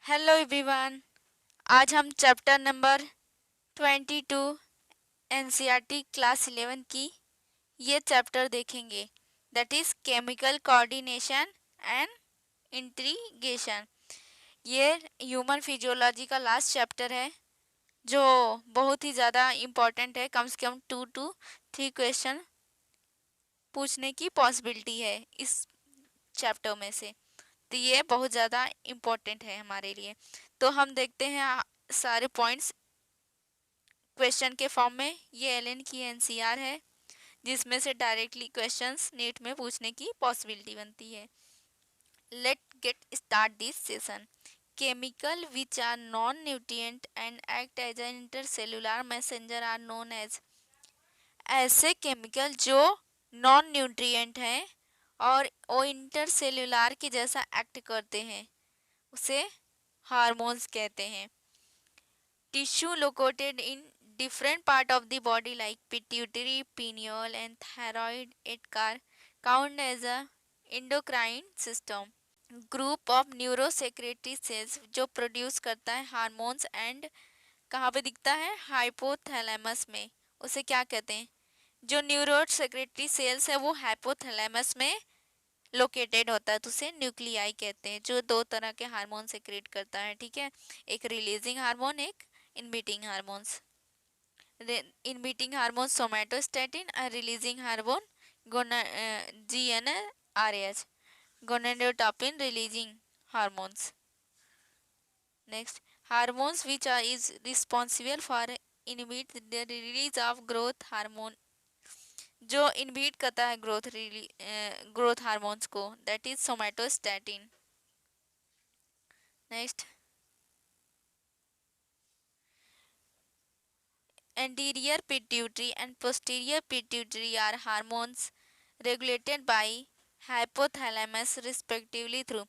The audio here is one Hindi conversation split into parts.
Hello everyone. आज हम चैप्टर नंबर 22 एनसीईआरटी क्लास 11 की ये चैप्टर देखेंगे, that is chemical coordination and integration. ये ह्यूमन फिजियोलॉजी का लास्ट चैप्टर है जो बहुत ही ज़्यादा इम्पोर्टेंट है। कम से कम 2 to 3 क्वेश्चन पूछने की पॉसिबिलिटी है इस चैप्टर में से, तो ये बहुत ज़्यादा इम्पोर्टेंट है हमारे लिए। तो हम देखते हैं सारे पॉइंट्स क्वेश्चन के फॉर्म में। ये एलन की एनसीआर है जिसमें से डायरेक्टली क्वेश्चंस नीट में पूछने की पॉसिबिलिटी बनती है। Let get start this session. Chemical which are non nutrient and act as an intercellular messenger are known as. ऐसे केमिकल जो नॉन न्यूट्रिएंट हैं और वो इंटरसेलुलर के जैसा एक्ट करते हैं उसे हार्मोन्स कहते हैं। Tissue located in different part of the body like pituitary, pineal and thyroid it count as a endocrine system. Group of neurosecretory cells जो प्रोड्यूस करता है हार्मोन्स एंड कहाँ पे दिखता है, हाइपोथैलेमस में। उसे क्या कहते हैं, जो न्यूरो सेक्रेटरी सेल्स है वो हाइपोथैलेमस में लोकेटेड होता है, तो उसे न्यूक्लियाई कहते हैं, जो 2 तरह के हार्मोन सेक्रेट करता है। ठीक है, एक रिलीजिंग हार्मोन, एक inhibiting hormones. Inhibiting hormone somatostatin और releasing hormone GnRH gonadotropin releasing hormones. Next, hormones which are is responsible for inhibit the release of growth hormone, जो इनहिबिट करता है ग्रोथ हार्मोन्स को, that is somatostatin. Next, anterior pituitary and posterior pituitary are hormones regulated by hypothalamus respectively through।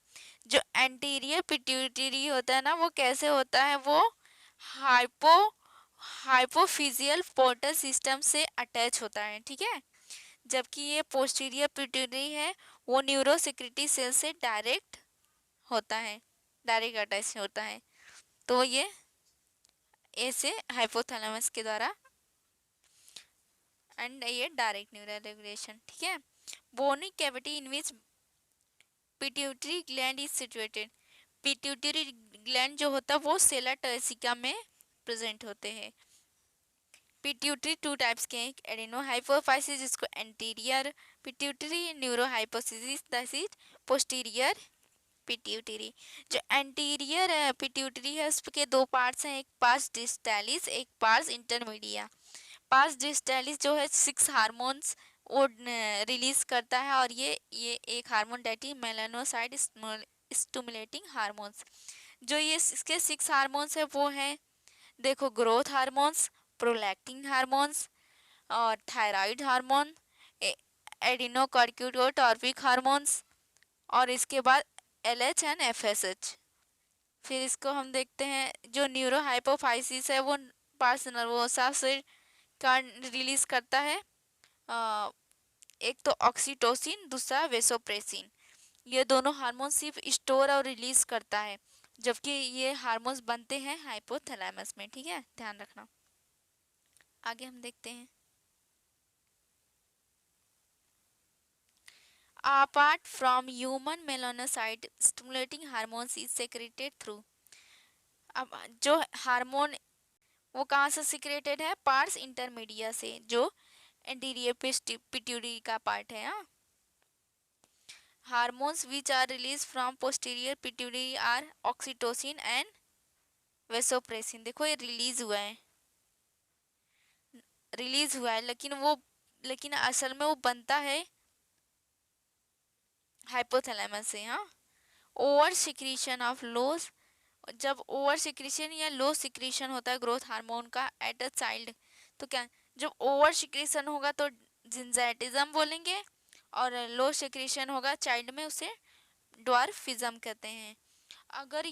जो anterior pituitary होता है ना, वो कैसे होता है, वो हाइपोफिजियल पोर्टल सिस्टम से अटैच होता है। ठीक है, जबकि ये पोस्टीरियर पिट्यूटरी है वो न्यूरोसेक्रेटरी सेल से डायरेक्ट होता है, डायरेक्ट अटैच होता है। तो ये ऐसे हाइपोथैलेमस के द्वारा एंड ये डायरेक्ट न्यूरल रेगुलेशन। ठीक है, bony cavity in which pituitary gland is situated. Pituitary gland जो होता है वो सेला टर्सिका में प्रेजेंट होते हैं। पिट्यूटरी 2 टाइप्स के हैं, एडेनो हाइपोफाइसिस जिसको anterior pituitary, neuro hypophysis that is posterior pituitary. जो एंटीरियर पिट्यूटरी है उसके 2 पार्ट्स हैं, एक पार्स डिस्टालिस, एक पार्स इंटरमीडिया। पार्स डिस्टालिस जो है 6 हार्मोन्स वो रिलीज करता है, और ये एक hormone that is melanocyte stimulating hormones. जो ये इसके 6 हार्मोन्स है वो हैं, देखो, ग्रोथ हार्मोन्स, प्रोलैक्टिन हार्मोन्स और थायराइड हार्मोन, एडिनोकार्टिकोटॉर्पिक हार्मोन्स, और इसके बाद LH एंड FSH। फिर इसको हम देखते हैं, जो न्यूरो हाइपोफाइसिस है वो पार्स नर्वोसा से रिलीज करता है, एक तो ऑक्सीटोसिन, दूसरा वेसोप्रेसिन। ये दोनों हार्मोन सिर्फ स्टोर और रिलीज करता है, जबकि ये हार्मोन्स बनते हैं हाइपोथैलेमस में। ठीक है, ध्यान रखना। आगे हम देखते हैं, apart from human melanocyte stimulating hormones is secreted through। अब जो हार्मोन वो कहाँ से सिक्रेटेड है, पार्स इंटरमीडिया से, जो एंटीरियर पिट्यूटरी का पार्ट है। हाँ, hormones which are release from posterior pituitary are oxytocin and vasopressin. देखो ये रिलीज हुआ है, लेकिन असल में वो बनता है हाइपोथैलेमस से। हाँ, ओवर सिक्रीशन ऑफ लोस, जब ओवर सिक्रीशन या लो सिक्रीशन होता है ग्रोथ हार्मोन का एट अ चाइल्ड, तो क्या, जब ओवर सिक्रीशन होगा तो जिंजाइटिज्म बोलेंगे, और लो सिक्रीशन होगा चाइल्ड में उसे ड्वार्फिज्म कहते हैं। अगर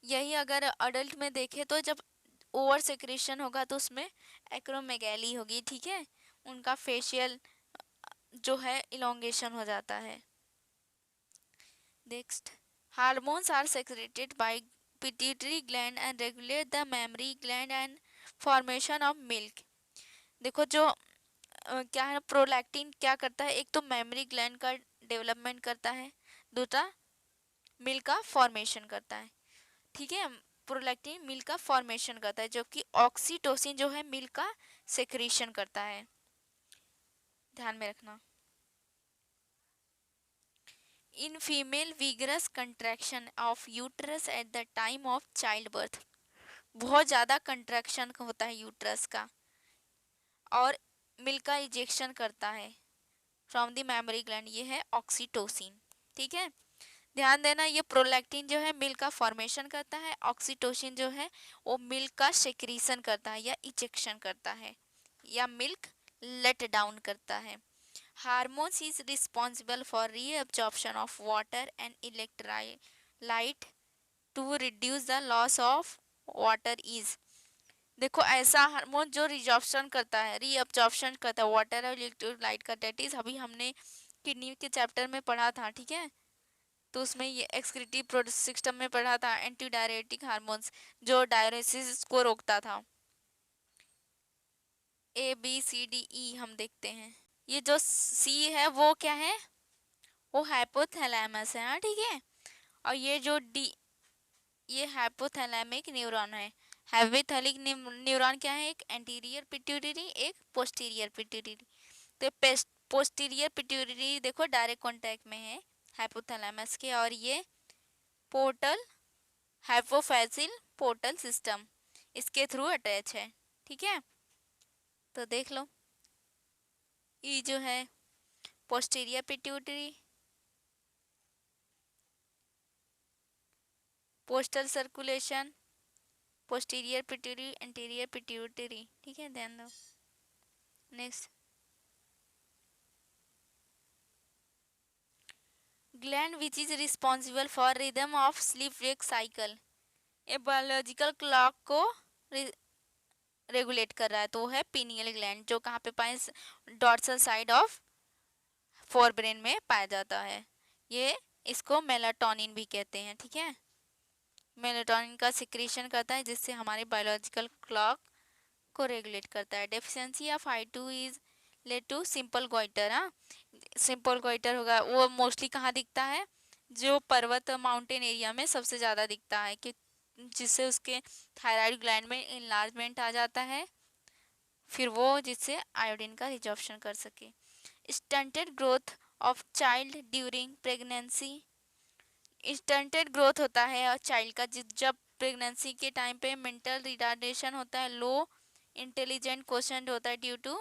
यही अगर अडल्ट में देखें तो जब ओवर सिक्रीशन होगा तो उसमें एक्रोमेगैली होगी। ठीक है, उनका फेशियल जो है इलोंगेशन हो जाता है। Next, hormones are secreted by pituitary gland and regulate the mammary gland and formation of milk. देखो जो क्या है, प्रोलैक्टिन क्या करता है, एक तो मेमोरी ग्लैंड का डेवलपमेंट करता है, दूसरा मिल्क का फॉर्मेशन करता है। ठीक है, प्रोलैक्टिन मिल्क का फॉर्मेशन करता है, जबकि ऑक्सीटोसिन जो है मिल्क का सेक्रीशन करता है। ध्यान में रखना। In female vigorous contraction of uterus at the time of child birth, बहुत ज़्यादा कंट्रैक्शन होता है यूट्रस का, और मिल्क का इजेक्शन करता है फ्रॉम द मेमोरी ग्लैंड, ये है ऑक्सीटोसिन। ठीक है, ध्यान देना, ये प्रोलैक्टिन जो है मिल्क का फॉर्मेशन करता है, ऑक्सीटोसिन जो है वो मिल्क का सेक्रीशन करता है या इजेक्शन करता है या मिल्क लेट डाउन करता है। Hormones is responsible for reabsorption of water and electrolyte to reduce the loss of water is. देखो ऐसा हार्मोन जो रिजॉर्प्शन करता है, रीअब्जॉर्प्शन करता है वाटर और इलेक्ट्रोलाइट का, डेट इज अभी हमने किडनी के चैप्टर में पढ़ा था। ठीक है, तो उसमें ये एक्सक्रीटिव सिस्टम में पढ़ा था, एंटी डायरेटिक हार्मोन्स जो डायरेसिस को रोकता था। ABCDE हम देखते हैं। ये जो C है वो क्या है, वो हाइपोथैलेमस है। हाँ ठीक है, और ये जो D, ये हाइपोथैलेमिक न्यूरॉन है। हाइपोथैलिक न्यूरॉन क्या है, एक एंटीरियर पिट्यूटरी, एक पोस्टीरियर पिट्यूटरी। तो पोस्टीरियर पिट्यूटरी देखो डायरेक्ट कॉन्टैक्ट में है हाइपोथैलेमस के, और ये पोर्टल हाइपोफाइजिल पोर्टल सिस्टम इसके थ्रू अटैच है। ठीक है, तो देख लो, ये जो है posterior pituitary, postal circulation, posterior pituitary, anterior pituitary. ठीक है, ध्यान दो। Next, gland which is responsible for rhythm of sleep wake cycle, ये बायोलॉजिकल क्लॉक को रेगुलेट कर रहा है, तो है पीनियल ग्लैंड, जो कहाँ पे पाए, dorsal side of fore brain में पाया जाता है। ये इसको मेलाटोनिन भी कहते हैं। ठीक है, मेलाटोनिन का सिक्रीशन करता है जिससे हमारे बायोलॉजिकल क्लॉक को रेगुलेट करता है। Deficiency of I2 is led to simple goitre. हाँ, सिंपल गोइटर होगा वो मोस्टली कहाँ दिखता है, जो पर्वत माउंटेन एरिया में सबसे ज़्यादा दिखता है, कि जिससे उसके थायराइड ग्लैंड में इनलार्जमेंट आ जाता है, फिर वो जिससे आयोडीन का रिजॉर्प्शन कर सके। Stunted growth of child during pregnancy, stunted growth होता है और चाइल्ड का जब प्रेगनेंसी के टाइम पे मेंटल रिटार्डेशन होता है, लो इंटेलिजेंट क्वेश्चन होता है ड्यू टू,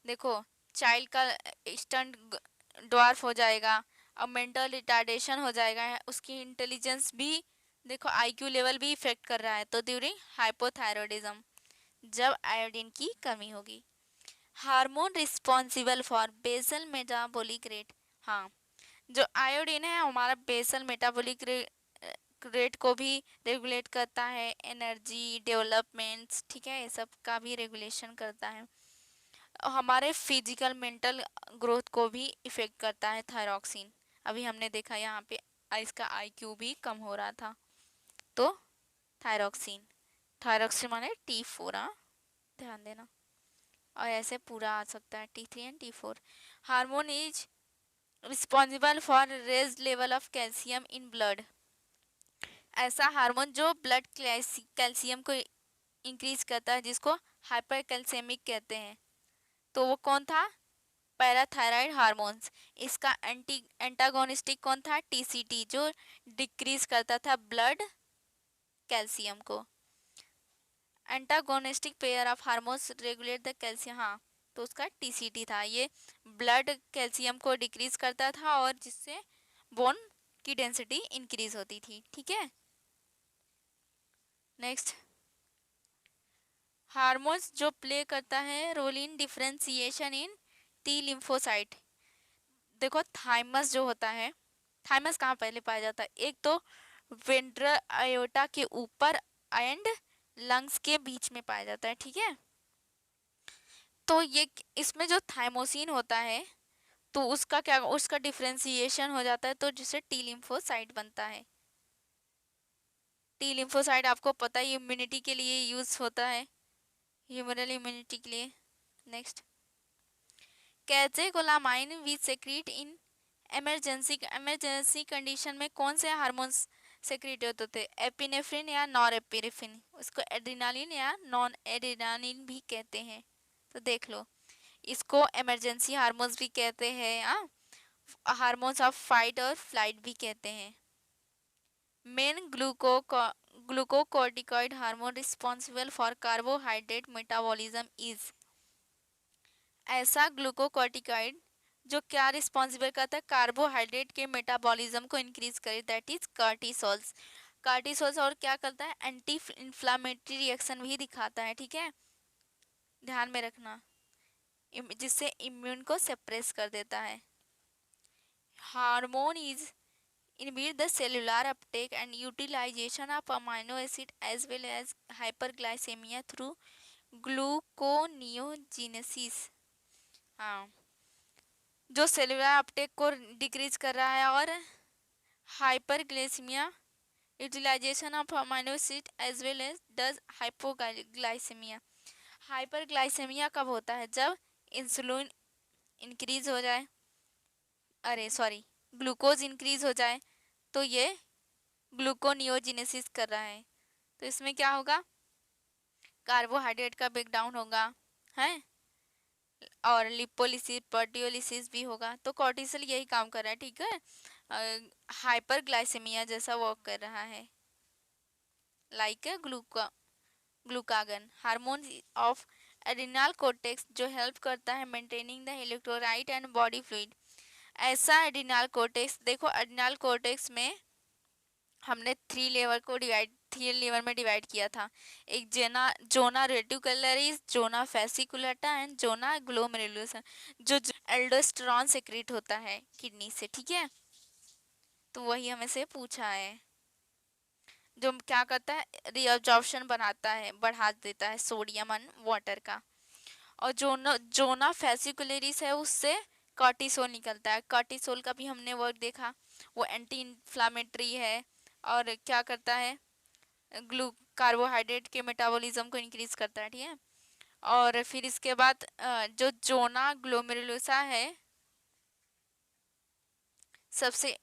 देखो चाइल्ड का स्टंट ड्वार्फ हो जाएगा और मेंटल रिटार्डेशन हो जाएगा, उसकी इंटेलिजेंस भी, देखो IQ लेवल भी इफेक्ट कर रहा है, तो ड्यूरिंग हाइपोथायरॉयडिज्म, जब आयोडीन की कमी होगी। Hormone responsible for basal metabolic rate, हाँ जो आयोडीन है हमारा बेसल मेटाबॉलिक रेट को भी रेगुलेट करता है, एनर्जी डेवलपमेंट्स, ठीक है, ये सब का भी रेगुलेशन करता है, हमारे फिजिकल मेंटल ग्रोथ को भी इफेक्ट करता है थायरॉक्सिन। अभी हमने देखा यहाँ पे इसका IQ भी कम हो रहा था, तो थायरॉक्सिन, थायरॉक्सिन माने T4। हाँ ध्यान देना, और ऐसे पूरा आ सकता है T3 and T4। Hormone is responsible for raise level of calcium in blood, ऐसा हार्मोन जो ब्लड कैल्शियम को इंक्रीज करता है, जिसको हाइपर कैल्सियमिक कहते हैं, तो वो कौन था, पैराथायराइड हार्मोन्स। इसका एंटागोनिस्टिक कौन था, TCT, जो डिक्रीज करता था ब्लड कैल्शियम को। Antagonistic pair of hormones regulate the calcium, हाँ तो उसका TCT था, ये ब्लड कैल्शियम को डिक्रीज करता था और जिससे बोन की डेंसिटी इंक्रीज होती थी। ठीक है, नेक्स्ट, हार्मोन्स जो प्ले करता है role in differentiation in T lymphocyte, देखो थाइमस जो होता है, थाइमस कहाँ पहले पाया जाता है, एक तो वेंट्रल आयोटा के ऊपर एंड लंग्स के बीच में पाया जाता है। ठीक है, तो ये इसमें जो थाइमोसिन होता है तो उसका क्या, उसका डिफ्रेंसिएशन हो जाता है, तो जिससे टी लिम्फोसाइट बनता है। टी लिम्फोसाइट आपको पता है इम्यूनिटी के लिए यूज होता है, ह्यूमरल इम्यूनिटी के लिए। Next, catecholamine we secrete in emergency condition में कौन से हार्मोन्स सेक्रेट होते थे? एपिनेफ्रिन या नॉरएपिनेफ्रिन, उसको एड्रेनालिन या नॉन एड्रेनालिन भी कहते हैं। तो देख लो, इसको इमरजेंसी हार्मोन्स भी कहते हैं, हार्मोन्स ऑफ फाइट और फ्लाइट भी कहते हैं। Main glucocorticoid hormone responsible for carbohydrate metabolism is, ऐसा ग्लूकोकॉर्टिकॉइड जो क्या रिस्पॉन्सिबल करता है, कार्बोहाइड्रेट के मेटाबॉलिज्म को इंक्रीज करे, दैट इज कार्टिसोल्स। कार्टिसोल्स और क्या करता है, एंटी इन्फ्लामेटरी रिएक्शन भी दिखाता है, ठीक है, ध्यान में रखना, जिससे इम्यून को सप्रेस कर देता है। Hormone is inhibit the cellular uptake and utilization of amino acid as well as hyperglycemia through gluconeogenesis। हाँ, जो सेलुलर अपटेक को डिक्रीज कर रहा है और hyperglycaemia, utilisation of amino acid as well as does hypoglycaemia. Hyperglycaemia कब होता है, जब इंसुलिन इंक्रीज हो जाए, अरे सॉरी, ग्लूकोज इंक्रीज हो जाए, तो ये ग्लूकोनियोजिनेसिस कर रहा है। तो इसमें क्या होगा, कार्बोहाइड्रेट का ब्रेक डाउन होगा है, और लिपोलिसिस प्रोटियोलिसिस भी होगा। तो कॉर्टिसोल यही काम कर रहा है, ठीक है, हाइपरग्लाइसेमिया जैसा वर्क कर रहा है, like glucagon. Hormone of adrenal cortex जो हेल्प करता है maintaining the electrolyte and body fluid. ऐसा एड्रिनल कोर्टेक्स, देखो एड्रिनल कोर्टेक्स में हमने थ्री लेवल में डिवाइड किया था। एक zona reticularis, zona fasciculata and zona glomerulus, जो एल्डोस्टेरॉन सेक्रेट होता है किडनी से, ठीक है। तो वही हमें से पूछा है, जो क्या करता है, रीअब्जॉर्प्शन बनाता है, बढ़ा देता है सोडियम एंड वाटर का। और जोना फेसिकुलरिस है, उससे कॉर्टिसोल निकलता है। कॉर्टिसोल का भी हमने वर्क देखा, वो एंटी इन्फ्लामेटरी है और क्या करता है, कार्बोहाइड्रेट के मेटाबॉलिज्म को इंक्रीज करता है, ठीक है। और फिर इसके बाद जो जोना ग्लोमेरुलोसा है, सबसे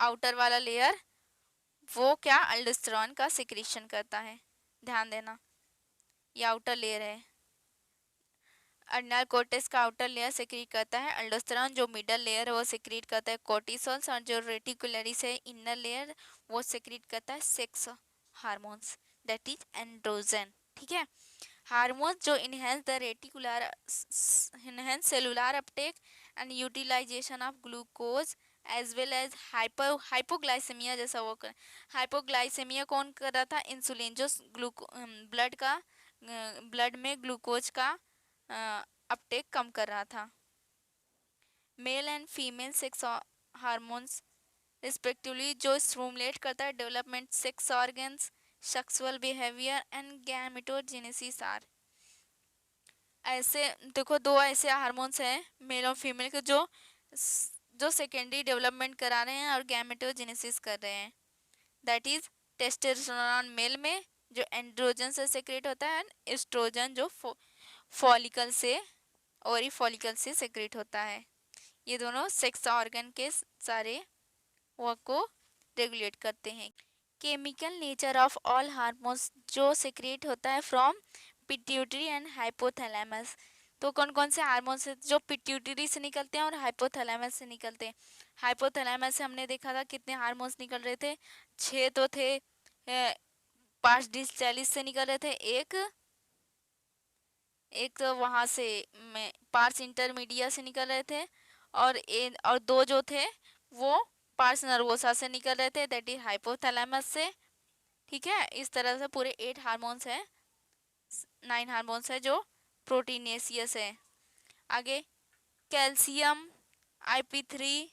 आउटर वाला लेयर, वो क्या अल्डोस्टेरॉन का सिक्रीशन करता है, ध्यान देना, ये आउटर लेयर है। एड्रिनल कोर्टेक्स का आउटर लेयर सिक्रीट करता है अल्डोस्टेरॉन, जो मिडल लेयर है वो सिक्रीट करता है कोर्टिसोल्स, और जो रेटिकुलरिस है इनर लेयर, वो सिक्रीट करता है sex hormones, that is androgen, ठीक है। हार्मोन्स जो enhance cellular uptake and utilization of glucose as well as hypoglycemia जैसा वो कर, हाइपोग्लाइसेमिया कौन कर रहा था, इंसुलिन, जो ब्लड में ग्लूकोज का अपटेक कम कर रहा था। Male and female sex hormones respectively जो स्टिमुलेट करता है development sex organs, sexual behaviour and gametogenesis are. ऐसे देखो, दो ऐसे हार्मोन्स हैं मेल और फीमेल के, जो सेकेंडरी डेवलपमेंट करा रहे हैं और गैमेटोजेनेसिस कर रहे हैं, दैट इज टेस्टोस्टेरोन मेल में, जो एंड्रोजन से सेक्रेट होता है, एस्ट्रोजन जो फॉलिकल से, ओरी फॉलिकल से सेक्रेट होता है। ये दोनों सेक्स ऑर्गन के सारे वर्क को रेगुलेट करते हैं। Chemical nature of all hormones जो सेक्रेट होता है फ्रॉम पिट्यूटरी एंड हाइपोथैलेमस। तो कौन कौन से हार्मोन्स है जो पिट्यूटरी से निकलते हैं और हाइपोथैलेमस से निकलते हैं? हाइपोथैलेमस से हमने देखा था कितने हार्मोन्स निकल रहे थे, 6 तो थे, 5 डिस्चार्जिस से निकल रहे थे, एक तो वहाँ से पार्स इंटरमीडिया से निकल रहे थे, और 2 जो थे वो पार्स नर्वोसा से निकल रहे थे, दैट इज हाइपोथैलेमस से, ठीक है। इस तरह से पूरे 8 हार्मोन्स हैं, 9 हार्मोन्स है जो प्रोटीनेसियस है। आगे कैल्शियम IP3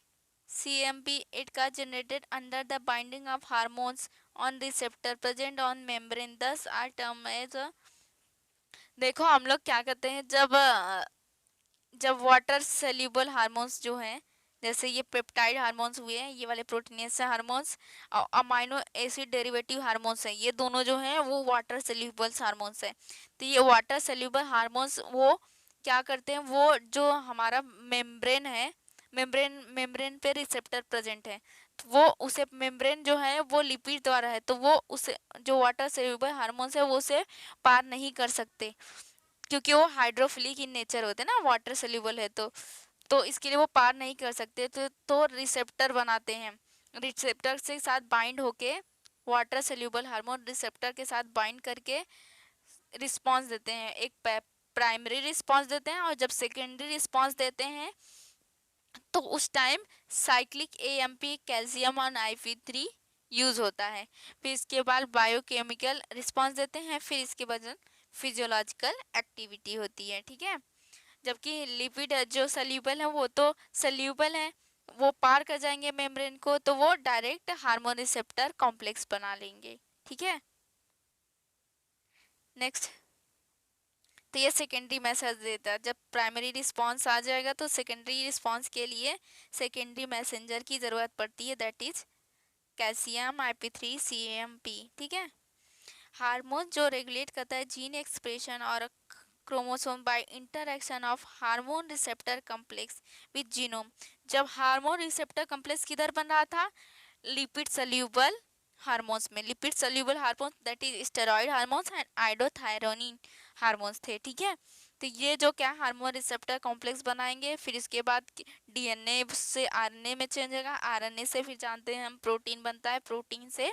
CMP इट का generated under the binding of hormones on receptor present on membrane, दस आर टर्म एज। देखो हम लोग क्या करते हैं, जब वाटर सेल्यूबल हार्मोन्स जो हैं, जैसे ये पेप्टाइड हार्मोन्स हुए हैं, ये वाले प्रोटीनेस हार्मोन्स और अमाइनो एसिड डेरिवेटिव हार्मोन्स हैं, ये दोनों जो हैं वो वाटर सेल्यूबल हार्मोन्स हैं। तो ये वाटर सेल्यूबल हार्मोन्स वो क्या करते हैं, वो जो हमारा मेम्ब्रेन है, मेम्ब्रेन पे रिसेप्टर प्रेजेंट है, तो वो उसे मेम्ब्रेन जो है वो लिपिड द्वारा है, तो वो उसे जो वाटर सेल्यूबल हार्मोन्स है वो उसे पार नहीं कर सकते, क्योंकि वो हाइड्रोफिलिक इन नेचर होते हैं ना, वाटर सेल्यूबल है तो इसके लिए वो पार नहीं कर सकते, तो रिसेप्टर बनाते हैं, रिसेप्टर से साथ बाइंड होके वाटर सेल्यूबल हार्मोन रिसेप्टर के साथ बाइंड करके रिस्पांस देते हैं, एक प्राइमरी रिस्पांस देते हैं, और जब सेकेंडरी रिस्पांस देते हैं तो उस टाइम साइक्लिक एएमपी कैल्शियम और IP3 यूज होता है। फिर इसके बाद बायोकेमिकल रिस्पांस देते हैं, फिर इसके बाद फिजियोलॉजिकल एक्टिविटी होती है, ठीक है। जबकि लिपिड जो सल्यूबल है वो तो सल्यूबल है, वो पार कर जाएंगे मेम्ब्रेन को, तो वो डायरेक्ट हार्मोन रिसेप्टर कॉम्प्लेक्स बना लेंगे, ठीक है। नेक्स्ट, तो ये सेकेंडरी मैसेज देता है। जब प्राइमरी रिस्पांस आ जाएगा तो सेकेंडरी रिस्पांस के लिए सेकेंडरी मैसेंजर की ज़रूरत पड़ती है, that is calcium IP3 CAMP, ठीक है। हार्मोन जो रेगुलेट करता है जीन एक्सप्रेशन और chromosome bye interaction of hormone receptor complex with genome. जब हार्मोन रिसेप्टर कॉम्प्लेक्स किधर बन रहा था, लिपिड सल्यूबल हार्मोन्स में, lipid soluble hormones that is steroid hormones and iodothyronine hormones थे, ठीक है। तो ये जो क्या हार्मोन रिसेप्टर कॉम्प्लेक्स बनाएंगे, फिर इसके बाद DNA से RNA में चेंज होगा, RNA से फिर जानते हैं हम प्रोटीन बनता है, प्रोटीन से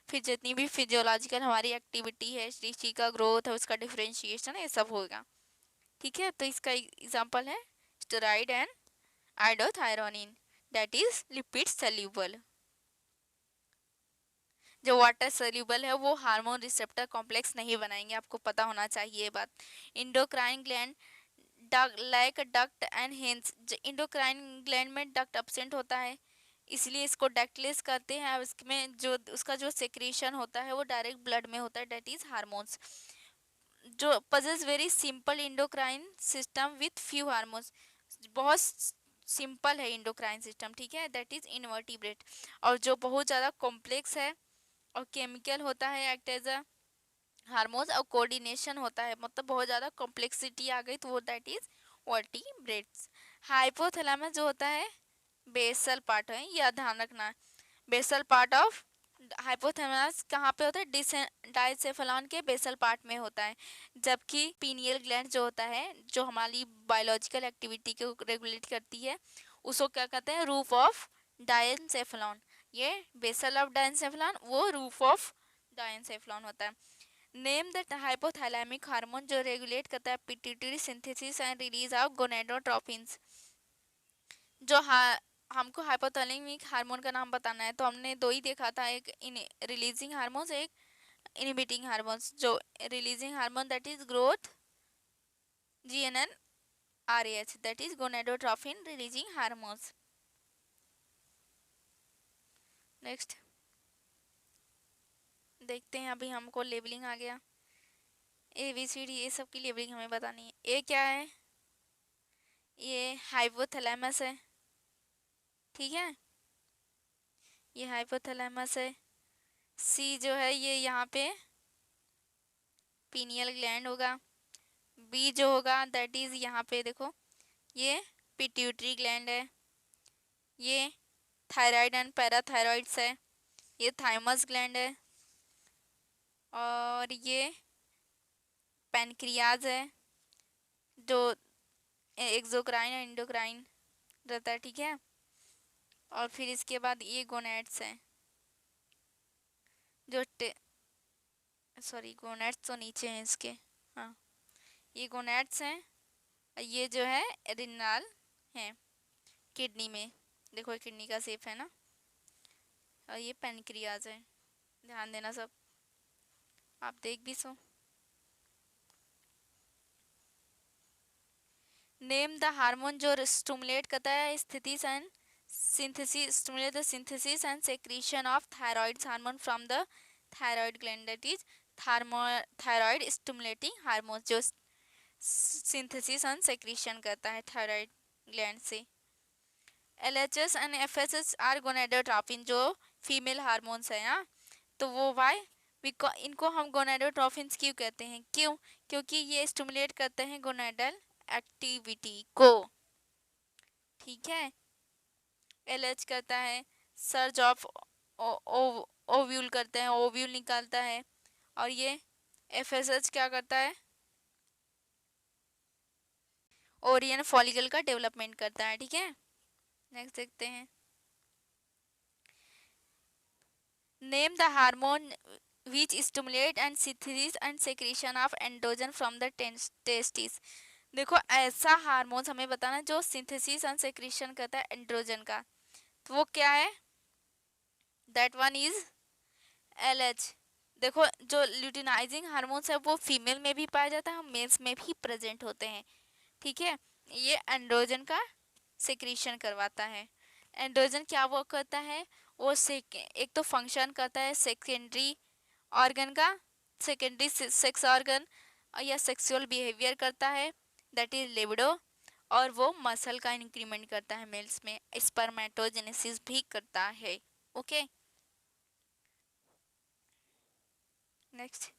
फिर जितनी भी फिजियोलॉजिकल हमारी एक्टिविटी है, टिश्यू का ग्रोथ है, उसका डिफरेंशिएशन है, ये सब होगा, ठीक है। तो इसका एग्जांपल है steroid and iodothyronine that is lipid soluble. जो वाटर सल्यूबल है वो हार्मोन रिसेप्टर कॉम्प्लेक्स नहीं बनाएंगे, आपको पता होना चाहिए ये बात। Endocrine gland like duct and hence, endocrine gland में डक्ट एब्सेंट होता है, इसलिए इसको डक्टलेस कहते हैं। अब इसमें जो उसका जो सेक्रेशन होता है वो डायरेक्ट ब्लड में होता है, डेट इज हार्मोन्स। जो possess very simple endocrine system with few hormones, बहुत सिंपल है इंडोक्राइन सिस्टम, ठीक है, दैट इज इनवर्टिब्रेट। और जो बहुत ज़्यादा कॉम्प्लेक्स है और केमिकल होता है, एक्ट एज अ हार्मोन्स, और कोऑर्डिनेशन होता है, मतलब बहुत ज़्यादा कॉम्प्लेक्सिटी आ गई तो वो दैट इज वर्टिब्रेट्स। हाइपोथैलेमस जो होता है बेसल पार्ट है, यह ध्यान रखना, बेसल पार्ट ऑफ हाइपोथैलेमस कहाँ पे होता है, डाइसेफेलॉन के बेसल पार्ट में होता है। जबकि पीनियल ग्लैंड जो होता है, जो हमारी बायोलॉजिकल एक्टिविटी को रेगुलेट करती है, उसको क्या कहते हैं, रूफ ऑफ डायनसेफेलॉन। ये बेसल ऑफ डायनसेफेलॉन, वो रूफ ऑफ डायनसेफेलॉन होता है। नेम द हाइपोथैलेमिक हार्मोन जो रेगुलेट करता है pituitary synthesis and release of gonadotropins. जो हमको हाइपोथैलेमिक हार्मोन का नाम बताना है, तो हमने दो ही देखा था, एक रिलीजिंग हार्मोन्स, एक इनहिबिटिंग हार्मोन्स। जो releasing hormone that is growth GnRH, that is gonadotropin releasing hormones. Next देखते हैं, अभी हमको लेबलिंग आ गया, ABCD ये सब की लेबलिंग हमें बतानी है। ए क्या है, ये हाइपोथैलेमस है, ठीक है, ये हाइपोथैलेमस है। सी जो है ये यहाँ पे पीनियल ग्लैंड होगा। बी जो होगा दैट इज यहाँ पे देखो, ये पिट्यूटरी ग्लैंड है। ये थायराइड एंड पैराथायरॉइड्स है। ये थाइमस ग्लैंड है। और ये पैनक्रियाज है, जो एक्सोक्राइन और इंडोक्राइन रहता है, ठीक है। और फिर इसके बाद ये गोनेड्स हैं, जो सॉरी गोनेड्स तो नीचे हैं इसके, हाँ ये गोनेड्स हैं। ये जो है रिनाल है किडनी में, देखो किडनी का शेप है ना। और ये पैनक्रियाज है, ध्यान देना सब, आप देख भी सो। नेम द हार्मोन जो स्टिमुलेट करता है स्थिति and synthesis, stimulate the synthesis and secretion of thyroid hormone from the thyroid gland, that is thyroid stimulating hormone. जो सिंथेसिस एंड सेक्रीशन करता है थायराइड ग्लैंड से। LHS and FSH are gonadotropin, जो फीमेल हार्मोन्स है ना, तो वो वाई इनको हम गोनेडोट्रोपिन्स क्यों कहते हैं, क्यों, क्योंकि ये स्टिमुलेट करते हैं गोनेडल एक्टिविटी को। ठीक है। LH करता है सर्ज ऑफ ओव्यूल करते हैं, ओव्यूल निकालता है। और ये FSH क्या करता है, ओरियन फॉलिकल का डेवलपमेंट करता है। ठीक है। नेक्स्ट देखते हैं, name the hormone which stimulate and synthesis and secretion of androgen from the testes। देखो ऐसा हार्मोन्स हमें बताना जो सिंथेसिस एंड सेक्रेशन करता है एंड्रोजन का, तो वो क्या है, दैट वन इज LH। देखो जो ल्यूटिनाइजिंग हार्मोन्स है वो फीमेल में भी पाया जाता है, मेल्स में भी प्रेजेंट होते हैं। ठीक है। ये एंड्रोजन का सेक्रेशन करवाता है। एंड्रोजन क्या वो करता है, वो एक तो फंक्शन करता है सेकेंडरी ऑर्गन का, सेकेंडरी सेक्स ऑर्गन या सेक्सुअल बिहेवियर करता है, दैट इज लिबिडो। और वो मसल का इंक्रीमेंट करता है मेल्स में, स्पर्मेटोजेनेसिस भी करता है। Okay. Next,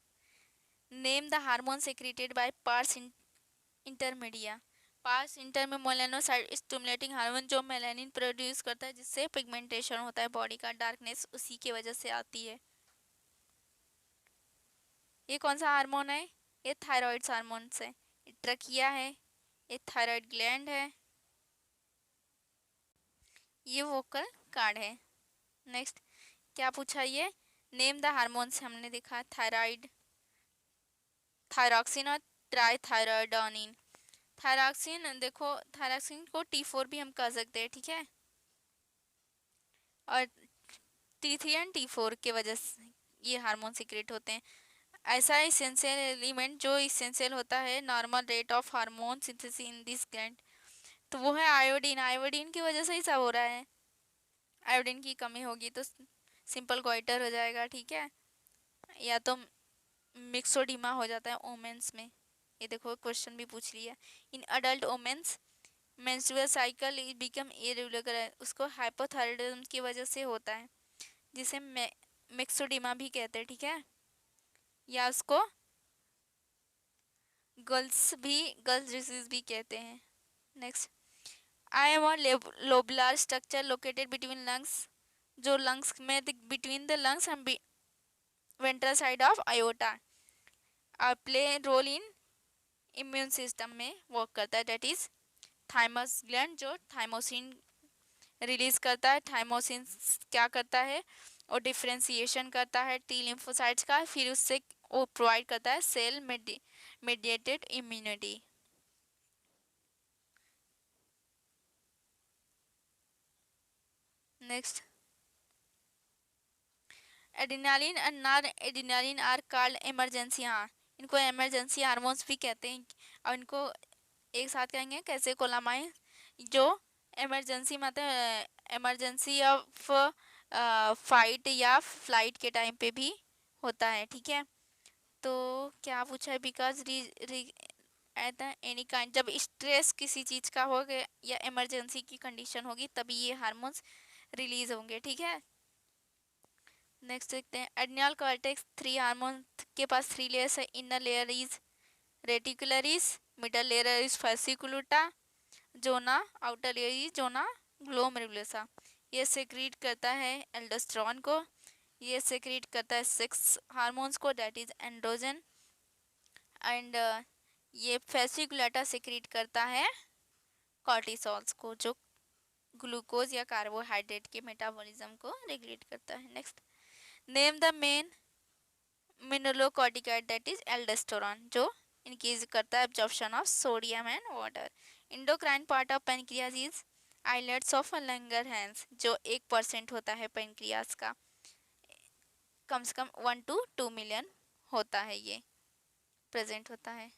name the hormone secreted by pars intermedia. Pars inter में मेलानोसाइट स्टिमुलेटिंग हार्मोन जो मेलानिन प्रोड्यूस करता है, जिससे पिगमेंटेशन होता है बॉडी का, डार्कनेस उसी की वजह से आती है। ये कौन सा हार्मोन है, ये थायराइड हार्मोन है। ट्रकिया है, ये थायराइड ग्लैंड है, ये वोकल कार्ड है। नेक्स्ट क्या पूछा, ये नेम द हार्मोन्स हमने देखा, थायराइड, थायरॉक्सिन और ट्राईथायरॉयडोनिन। थायरॉक्सिन, देखो थायरॉक्सिन को T4 भी हम कह सकते हैं। ठीक है। और T3 एंड T4 के वजह से ये हार्मोन सीक्रेट होते हैं। ऐसा इसेंशियल एलिमेंट जो इसेंशियल होता है normal rate of hormone synthesis in this gland, तो वो है आयोडीन। आयोडीन की वजह से ही सब हो रहा है। आयोडीन की कमी होगी तो सिंपल गोइटर हो जाएगा। ठीक है। या तो मिक्सोडीमा हो जाता है वोमेन्स में। ये देखो क्वेश्चन भी पूछ लिया, in adult women's menstrual cycle become irregular, उसको हाइपोथायराइडिज्म की वजह से होता है, जिसे मिक्सोडीमा भी कहते हैं। ठीक है। या उसको गर्ल्स डिजीज भी कहते हैं। Next, I am lobular structure located between lungs, जो लंग्स में between the lungs and ventral side of aorta, play role in immune system में वर्क करता है, दैट इज थाइमस ग्लैंड, जो थाइमोसिन रिलीज करता है। थाइमोसिन क्या करता है, और डिफ्रेंसिएशन करता है टी लिम्फोसाइट्स का, फिर उससे वो प्रोवाइड करता है cell mediated immunity. Next, adrenaline and nor adrenaline are called emergency. हाँ, इनको इमरजेंसी हार्मोन्स भी कहते हैं। और इनको एक साथ कहेंगे कैसे, कोलामाइन, जो इमरजेंसी मतलब इमरजेंसी ऑफ फाइट या फ्लाइट के टाइम पे भी होता है। ठीक है। तो क्या पूछा है, बिकॉज एनी काइंड, जब स्ट्रेस किसी चीज़ का होगा या इमरजेंसी की कंडीशन होगी तभी ये हार्मोन्स रिलीज होंगे। ठीक है। नेक्स्ट देखते हैं, एड्रिनल कॉर्टेक्स 3 हार्मोन के पास 3 लेयर्स है। Inner layer is reticularis, middle layer is fasciculata, zona, outer layer is zona glomerulosa. ये सेक्रीट करता है एल्डोस्टेरोन को, ये सेक्रीट करता है सेक्स हार्मोन्स को, दैट इज एंड्रोजन। एंड ये fasciculata सेक्रीट करता है कॉर्टिसोल्स को, जो ग्लूकोज या कार्बोहाइड्रेट के मेटाबॉलिज्म को रेगुलेट करता है। Next, name the main mineralocorticoid, that is aldosterone, जो इंक्रीज करता है absorption of sodium and water. Endocrine part of pancreas is islets of Langerhans, जो 1% होता है पेनक्रियाज का, कम से कम 1 to 2 मिलियन होता है, ये प्रेजेंट होता है।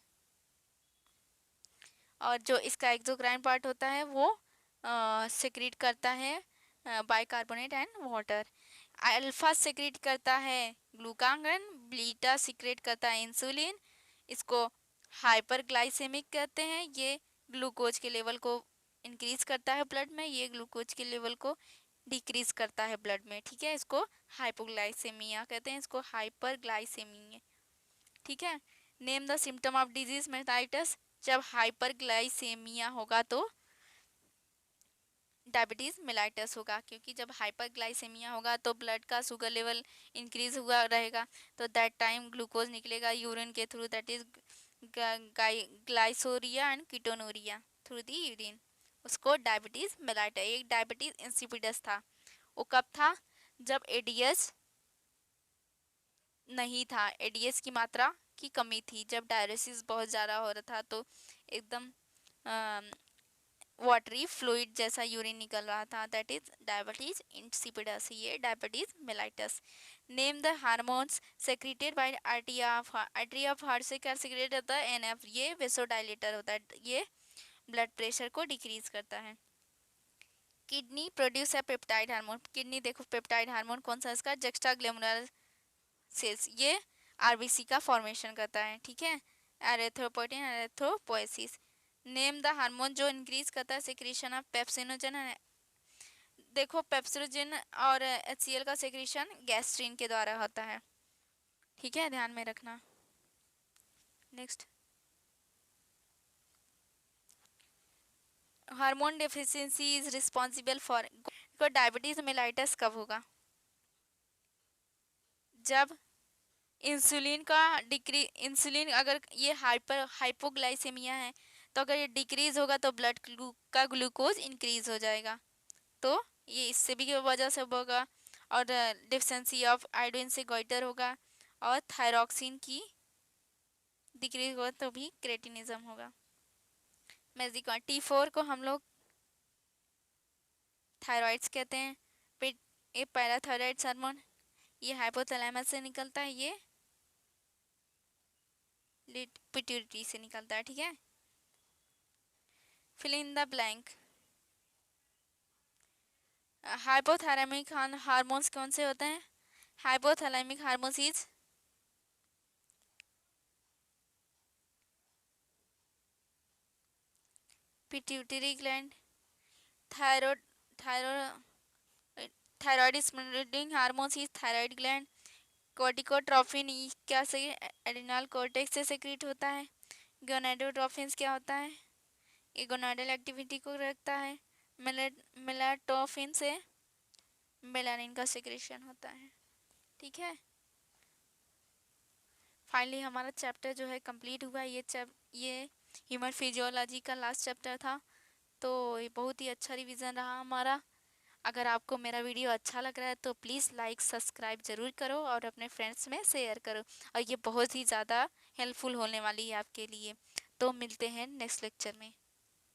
और जो इसका एक्सोक्राइन पार्ट होता है वो सेक्रेट करता है bicarbonate and water. Alpha secrete करता है ग्लूकागन, बीटा सेक्रेट करता है इंसुलिन, इसको हाइपरग्लाइसेमिक कहते हैं, ये ग्लूकोज के लेवल को इंक्रीज करता है ब्लड में, ये ग्लूकोज के लेवल को डिक्रीज करता है ब्लड में, ठीक है। इसको हाइपोग्लाइसेमिया कहते हैं, इसको हाइपरग्लाइसेमिया, ठीक है। Name the symptom of disease mellitus. जब हाइपरग्लाइसेमिया होगा तो डायबिटीज़ मेलाइटस होगा, क्योंकि जब हाइपरग्लाइसेमिया होगा तो ब्लड का शुगर लेवल इंक्रीज हुआ रहेगा, तो दैट टाइम ग्लूकोज निकलेगा यूरिन के through, that is glycosuria and ketonuria through the urine, उसको डायबिटीज़ मेलाइटस। एक डायबिटीज़ इंसिपिडस था, वो कब था? जब एडीएस नहीं था, एडीएस की मात्रा की कमी थी, जब डायलिसिस बहुत ज़्यादा हो रहा था, तो एकदम वाटरी फ्लूइड जैसा यूरिन निकल रहा था, दैट इज डायबिटीज इंसिपिडस, ये diabetes mellitus. Name the hormones secreted bye artery of heart से क्या सेक्रेट होता है? एनएफ, ये वेसोडाइलेटर होता है, ये ब्लड प्रेशर को डिक्रीज करता है। किडनी प्रोड्यूस है पेप्टाइड हार्मोन, किडनी देखो पेप्टाइड हार्मोन कौन सा इसका? जक्स्टाग्लैमुलर सेल्स, ये आरबीसी का फॉर्मेशन करता है, ठीक है। एरेथ्रोपोइटिन, एरेथ्रोपोएसिस। नेम द हार्मोन जो इंक्रीज करता है सेक्रेशन ऑफ पेप्सिनोजन। देखो पेप्सिनोजन और एचसीएल का सेक्रेशन गैस्ट्रिन के द्वारा होता है, ठीक है, ध्यान में रखना। Next, hormone deficiency is responsible for diabetes mellitus कब होगा? जब इंसुलिन का इंसुलिन अगर ये हाइपोग्लाइसेमिया है, तो अगर ये डिक्रीज होगा तो ब्लड का ग्लूकोज इंक्रीज हो जाएगा, तो ये इससे भी वजह से होगा। और डिफिशिएंसी ऑफ आयोडीन से गोइटर होगा, और थायरॉक्सिन की डिक्रीज होगा तो भी क्रेटिनिज्म होगा। मेजिकॉन T4 को हम लोग थायराइड्स कहते हैं। ये पैराथायराइड हार्मोन, ये हाइपोथैलेमस से निकलता है, ये पिट्यूटरी से निकलता है, ठीक है। Fill in the blank. Hypothalamic hormones कौन से होते हैं? Hypothalamic hormones is pituitary gland, thyroid thyroid thyroid stimulating hormones is thyroid gland. Corticotrophin क्या से एड्रिनल कॉर्टेक्स से सेक्रेट होता है। गोनाडोट्रोफिन क्या होता है? ये गोनाडल एक्टिविटी को रखता है। मेलाटोफिन से मेलानिन का सेक्रेशन होता है, ठीक है। फाइनली हमारा चैप्टर जो है कंप्लीट हुआ। ये ह्यूमन फिजियोलॉजी का लास्ट चैप्टर था, तो ये बहुत ही अच्छा रिवीजन रहा हमारा। अगर आपको मेरा वीडियो अच्छा लग रहा है तो प्लीज़ लाइक सब्सक्राइब ज़रूर करो और अपने फ्रेंड्स में शेयर करो, और ये बहुत ही ज़्यादा हेल्पफुल होने वाली है आपके लिए। तो मिलते हैं नेक्स्ट लेक्चर में।